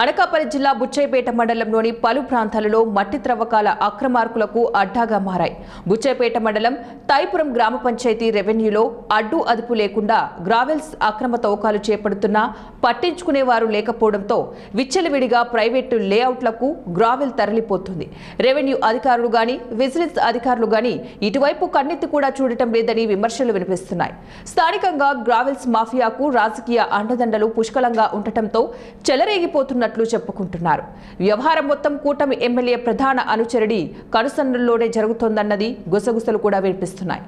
అనకాపల్లి జిల్లా బుచ్చయ్యపేట మండలంలోని పలు ప్రాంతాలలో మట్టి త్రవ్వకాల అక్రమార్కులకు అడ్డాగా మారాయి. బుచ్చయ్యపేట మండలం తైపురం గ్రామ పంచాయతీ రెవెన్యూలో అడ్డు అదుపు లేకుండా గ్రావెల్స్ అక్రమ తవ్వకాలు చేపడుతున్నా పట్టించుకునేవారు లేకపోవడంతో విచ్చలవిడిగా ప్రైవేటు లేఅవుట్లకు గ్రావెల్ తరలిపోతుంది. రెవెన్యూ అధికారులు గాని విజిలెన్స్ అధికారులు గాని ఇటువైపు కన్నెత్తి కూడా చూడటం లేదని విమర్శలు వినిపిస్తున్నాయి. స్థానికంగా గ్రావెల్స్ మాఫియాకు రాజకీయ అండదండలు పుష్కలంగా ఉండటంతో చెలరేగిపోతున్న చెప్పుకుంటున్నారు. వ్యవహారం మొత్తం కూటమి ఎమ్మెల్యే ప్రధాన అనుచరుడి కనుసన్నల్లోనే జరుగుతోందన్నది గుసగుసలు కూడా వినిపిస్తున్నాయి.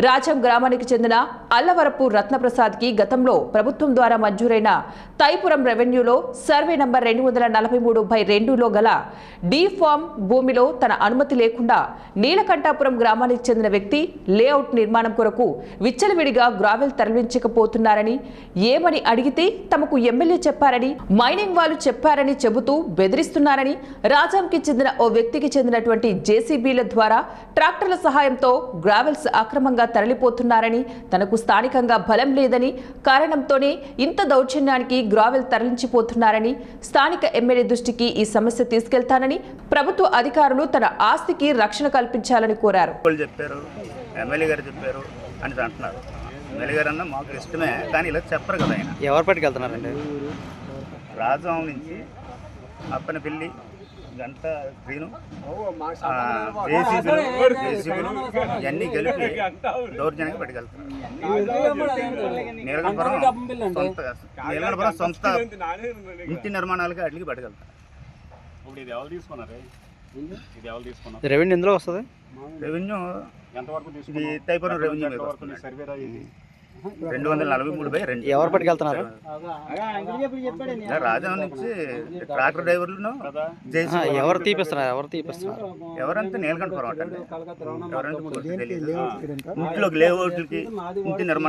రాజం గ్రామానికి చెందిన అల్లవరపు రత్నప్రసాద్ కి గతంలో ప్రభుత్వం ద్వారా మంజూరైన తైపురం రెవెన్యూలో సర్వే నంబర్ 243/2లో గల డి ఫార్మ్ భూమిలో తన అనుమతి లేకుండా నీలకంఠాపురం గ్రామానికి చెందిన వ్యక్తి లేఅవుట్ నిర్మాణం కొరకు విచ్చలవిడిగా గ్రావెల్ తరలించకపోతున్నారని, ఏమని అడిగితే తమకు ఎమ్మెల్యే చెప్పారని, మైనింగ్ వాళ్ళు చెప్పారని చెబుతూ బెదిరిస్తున్నారని, రాజంకి చెందిన ఓ వ్యక్తికి చెందినటువంటి జేసీబీల ద్వారా ట్రాక్టర్ల సహాయంతో గ్రావెల్స్ అక్రమంగా తరలిపోతున్నారని, తనకు స్థానికంగా బలం లేదని కారణంతోనే ఇంత దౌర్జన్యానికి గ్రావెల్ తరలించిపోతున్నారని, స్థానిక ఎమ్మెల్యే దృష్టికి ఈ సమస్య తీసుకెళ్తానని, ప్రభుత్వ అధికారులు తన ఆస్తికి రక్షణ కల్పించాలని కోరారు. ఎమ్మెల్యే గారు చెప్పారు అని అంటున్నారు. ఎమ్మెల్యే గారు అన్న మాకు ఇష్టమే, కానీ ఇలా చెప్పరు కదా. ఆయన ఎవరు పట్టుకెళ్తున్నారండి? రాజం నుంచి అప్పనపల్లి గంట స్క్రీను జేసీబీలు ఇవన్నీ కలిపి దౌర్జన్యంగా పట్టుకెళ్తున్నారు. నీలకంఠపురం సొంత ఇంటి నిర్మాణాలకి వాటికి పట్టుకెళ్తారు. రెవెన్యూ ఎందులో వస్తుంది? రెవెన్యూ ఇది తైపురం రెవెన్యూ 243/2. ఎవరు పట్టుకెళ్తున్నారు? రాజా నుంచి ట్రాక్టర్ డ్రైవర్లను ఎవరు తీపిస్తున్నారు? ఎవరంటే నీలకంఠపురం అంటే ఎవరంటే ఇంట్లోకి లేఅవుట్లకి ఇంటి నిర్మాణం